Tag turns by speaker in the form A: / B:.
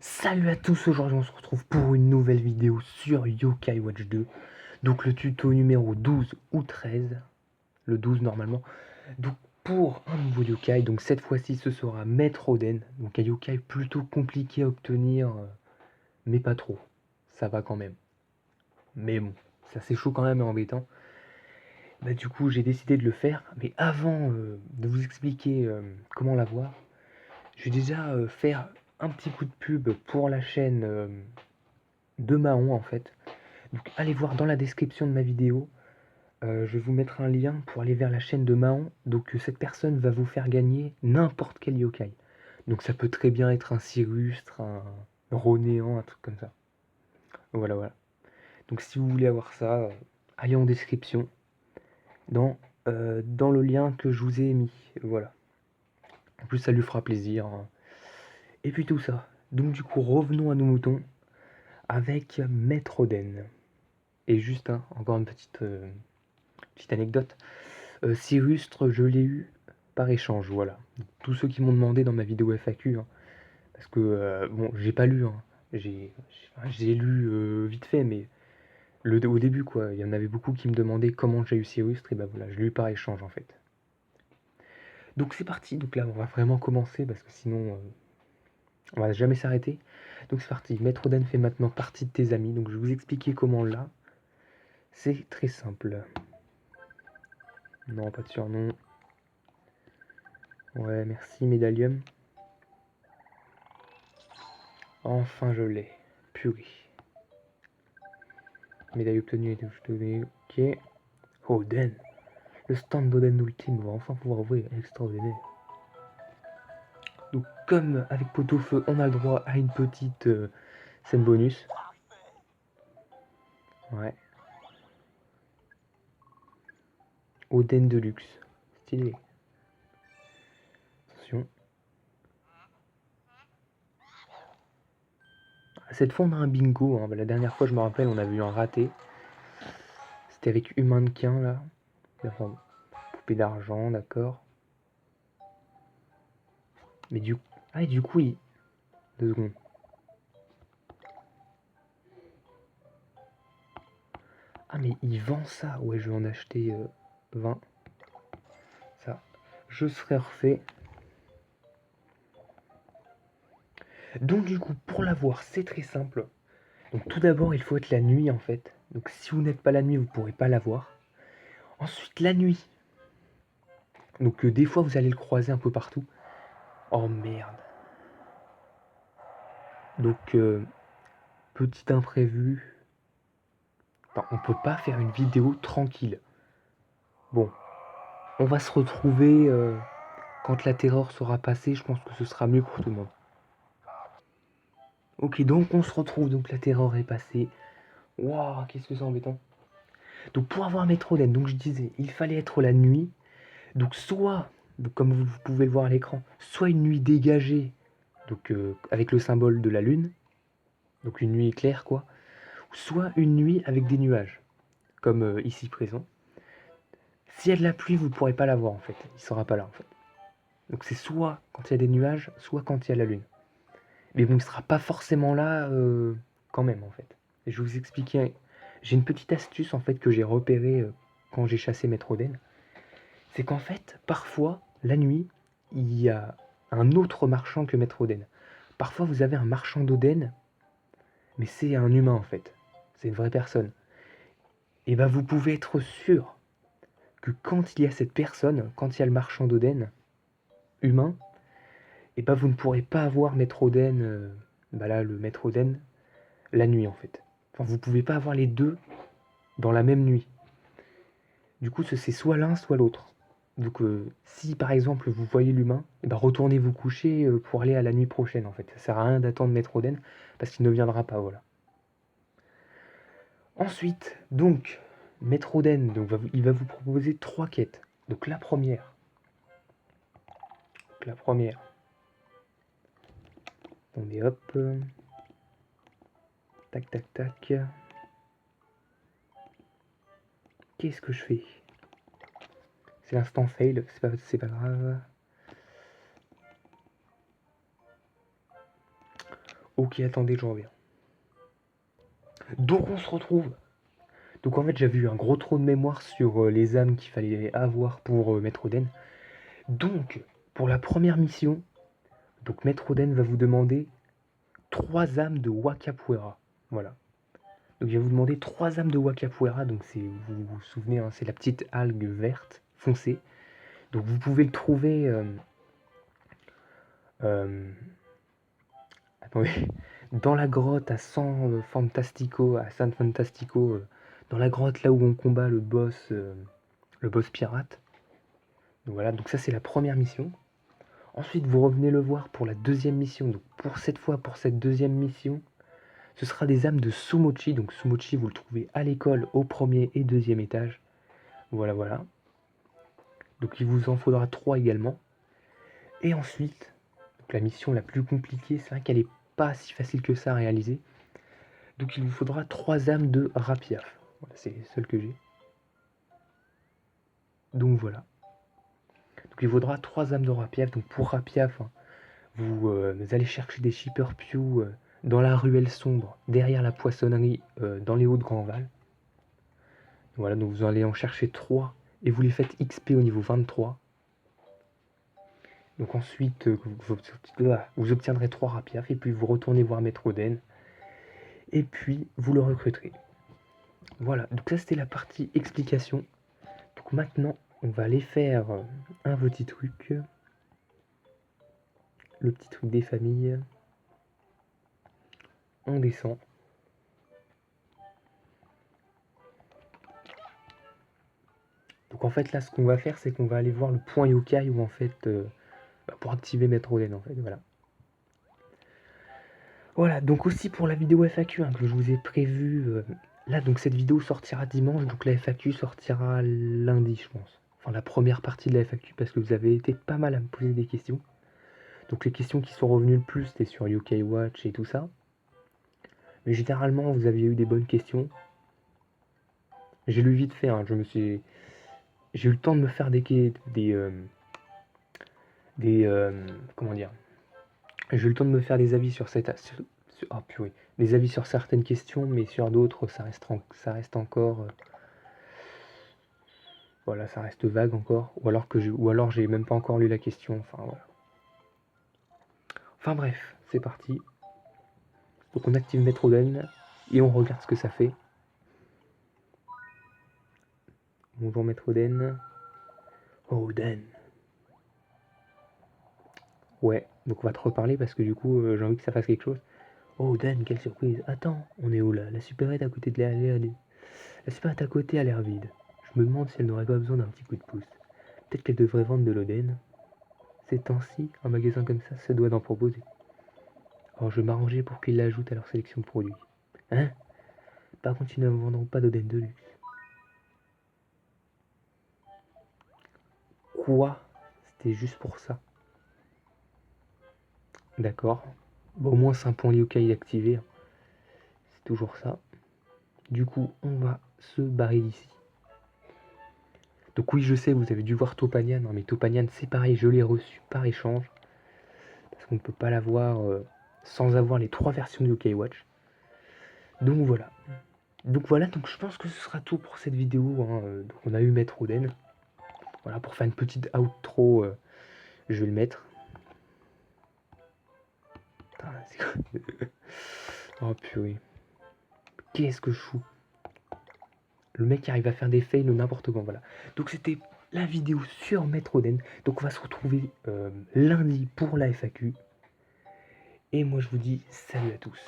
A: Salut à tous, aujourd'hui on se retrouve pour une nouvelle vidéo sur Yokai Watch 2. Donc le tuto numéro 12 ou 13, le 12 normalement. Donc pour un nouveau yokai, donc cette fois-ci ce sera Maître Oden. Donc un yokai plutôt compliqué à obtenir, mais pas trop. Ça va quand même. Mais bon, c'est assez chaud quand même et embêtant. Bah du coup j'ai décidé de le faire, mais avant de vous expliquer comment l'avoir, je vais déjà faire un petit coup de pub pour la chaîne de Mahon en fait. Donc allez voir dans la description de ma vidéo, je vais vous mettre un lien pour aller vers la chaîne de Mahon. Donc cette personne va vous faire gagner n'importe quel yokai. Donc ça peut très bien être un Sirustre, un Ronéant, un truc comme ça. Voilà, voilà. Donc si vous voulez avoir ça, allez en description, dans le lien que je vous ai mis. Voilà. En plus ça lui fera plaisir, hein. Et puis tout ça. Donc du coup revenons à nos moutons avec Maître Oden. Et juste, hein, encore une petite anecdote. Sirustre, je l'ai eu par échange, voilà. Tous ceux qui m'ont demandé dans ma vidéo FAQ, hein, parce que, bon, j'ai pas lu, hein, j'ai lu vite fait, mais au début, quoi, il y en avait beaucoup qui me demandaient comment j'ai eu Sirustre, et ben voilà, je l'ai eu par échange, en fait. Donc c'est parti, donc là, on va vraiment commencer, parce que sinon, on va jamais s'arrêter. Donc c'est parti, Maître Oden fait maintenant partie de tes amis, donc je vais vous expliquer comment là. C'est très simple. Non, pas de surnom. Ouais, merci, Médalium. Enfin, je l'ai. Purée. Médaille obtenue et donnée. Ok. Oden. Le stand d'Oden Ultime va enfin pouvoir ouvrir. Extraordinaire. Donc, comme avec Pot-au-Feu, on a le droit à une petite scène bonus. Ouais. Oden Deluxe. Stylé. Attention. Cette fois, on a un bingo, hein. La dernière fois, je me rappelle, on avait eu un raté. C'était avec Humannequin, là. Enfin, poupée d'argent, d'accord. Mais du coup... Ah, et du coup, il... 2 secondes. Ah, mais il vend ça. Ouais, je vais en acheter 20. Ça. Je serai refait. Donc du coup, pour l'avoir, c'est très simple. Donc tout d'abord, il faut être la nuit en fait. Donc si vous n'êtes pas la nuit, vous ne pourrez pas l'avoir. Ensuite, la nuit. Donc des fois, vous allez le croiser un peu partout. Oh merde. Donc petit imprévu. Enfin, on peut pas faire une vidéo tranquille. Bon, on va se retrouver quand la terreur sera passée. Je pense que ce sera mieux pour tout le monde. Ok, donc on se retrouve. Donc la terreur est passée. Waouh, qu'est-ce que c'est embêtant. Donc pour avoir un métro donc je disais, il fallait être la nuit. Donc soit, donc comme vous pouvez le voir à l'écran, soit une nuit dégagée, donc avec le symbole de la lune, donc une nuit éclair quoi, soit une nuit avec des nuages, comme ici présent. S'il y a de la pluie, vous ne pourrez pas la voir en fait, il ne sera pas là en fait. Donc c'est soit quand il y a des nuages, soit quand il y a la lune. Mais bon, il ne sera pas forcément là quand même en fait. Et je vais vous expliquer, j'ai une petite astuce en fait que j'ai repérée quand j'ai chassé Maître Oden. C'est qu'en fait, parfois, la nuit, il y a un autre marchand que Maître Oden. Parfois, vous avez un marchand d'Oden, mais c'est un humain en fait. C'est une vraie personne. Et ben, vous pouvez être sûr que quand il y a cette personne, quand il y a le marchand d'Oden, humain, et ben, vous ne pourrez pas avoir Maître Oden, bah là, le Maître Oden, la nuit en fait. Enfin, vous pouvez pas avoir les deux dans la même nuit. Du coup, c'est soit l'un, soit l'autre. Donc, si par exemple vous voyez l'humain, eh ben, retournez vous coucher pour aller à la nuit prochaine en fait. Ça sert à rien d'attendre Maître Oden parce qu'il ne viendra pas, voilà. Ensuite, donc, Maître Oden, donc, il va vous proposer 3 quêtes. Donc la première, attendez hop, tac tac tac. Qu'est-ce que je fais? C'est l'instant fail, c'est pas grave. Ok, attendez, je reviens. Donc on se retrouve. Donc en fait j'avais eu un gros trou de mémoire sur les âmes qu'il fallait avoir pour Maître Oden. Donc pour la première mission, donc Maître Oden va vous demander 3 âmes de Wakapuera. Voilà. Donc il va vous demander 3 âmes de Wakapuera. Donc c'est, vous vous souvenez, hein, c'est la petite algue verte foncée. Donc vous pouvez le trouver. Attendez, dans la grotte à San Fantastico, dans la grotte là où on combat le boss pirate. Donc voilà, donc ça c'est la première mission. Ensuite, vous revenez le voir pour la deuxième mission. Donc pour cette deuxième mission, ce sera des âmes de Sumochi. Donc Sumochi, vous le trouvez à l'école au premier et deuxième étage. Voilà, voilà. Donc il vous en faudra 3 également. Et ensuite, donc la mission la plus compliquée, c'est vrai qu'elle n'est pas si facile que ça à réaliser. Donc il vous faudra 3 âmes de Rapiaf. Voilà, c'est les seules que j'ai. Donc voilà. Donc il vous faudra 3 âmes de Rapiaf. Donc pour Rapiaf, hein, vous allez chercher des Shipperpew dans la ruelle sombre, derrière la poissonnerie, dans les hauts de Grandval. Voilà, donc vous allez en chercher 3 et vous les faites XP au niveau 23. Donc ensuite, vous obtiendrez 3 Rapiaf et puis vous retournez voir Maître Oden. Et puis vous le recruterez. Voilà, donc ça c'était la partie explication. Donc maintenant, on va aller faire un petit truc. Le petit truc des familles. On descend. Donc en fait là ce qu'on va faire c'est qu'on va aller voir le point yokai où en fait pour activer Maître Oden en fait, voilà. Voilà, donc aussi pour la vidéo FAQ hein, que je vous ai prévu, là donc cette vidéo sortira dimanche, donc la FAQ sortira lundi je pense. Enfin la première partie de la FAQ parce que vous avez été pas mal à me poser des questions. Donc les questions qui sont revenues le plus c'était sur Yokai Watch et tout ça. Mais généralement vous aviez eu des bonnes questions. J'ai lu vite fait, hein, j'ai eu le temps de me faire comment dire, j'ai eu le temps de me faire des avis sur des avis sur certaines questions, mais sur d'autres ça reste encore voilà, ça reste vague encore, ou alors j'ai même pas encore lu la question, enfin voilà. Enfin bref, c'est parti. Donc on active Maître Oden et on regarde ce que ça fait. Bonjour Maître Oden. Oh Oden. Ouais, donc on va te reparler parce que du coup j'ai envie que ça fasse quelque chose. Oh Dan, quelle surprise. Attends, on est où là? La supérette à côté de La supérette à côté a l'air vide. Je me demande si elle n'aurait pas besoin d'un petit coup de pouce. Peut-être qu'elle devrait vendre de l'Oden. Ces temps-ci, un magasin comme ça se doit d'en proposer. Alors je vais m'arranger pour qu'ils l'ajoutent à leur sélection de produits. Hein? Par contre, ils ne vendront pas d'Oden de luxe. Quoi? C'était juste pour ça. D'accord. Bon, au moins c'est un point yokai activé. C'est toujours ça. Du coup, on va se barrer d'ici. Donc oui, je sais, vous avez dû voir Topanian. Non, mais Topanian, c'est pareil, je l'ai reçu par échange. Parce qu'on ne peut pas l'avoir sans avoir les 3 versions de Yokai Watch. Donc voilà. Donc je pense que ce sera tout pour cette vidéo. Hein. Donc on a eu Maître Oden. Voilà, pour faire une petite outro, je vais le mettre. Putain, c'est quoi? Oh purée. Qu'est-ce que je fous? Le mec arrive à faire des fails ou n'importe quoi, voilà. Donc c'était la vidéo sur Maître Oden. Donc on va se retrouver lundi pour la FAQ. Et moi je vous dis salut à tous.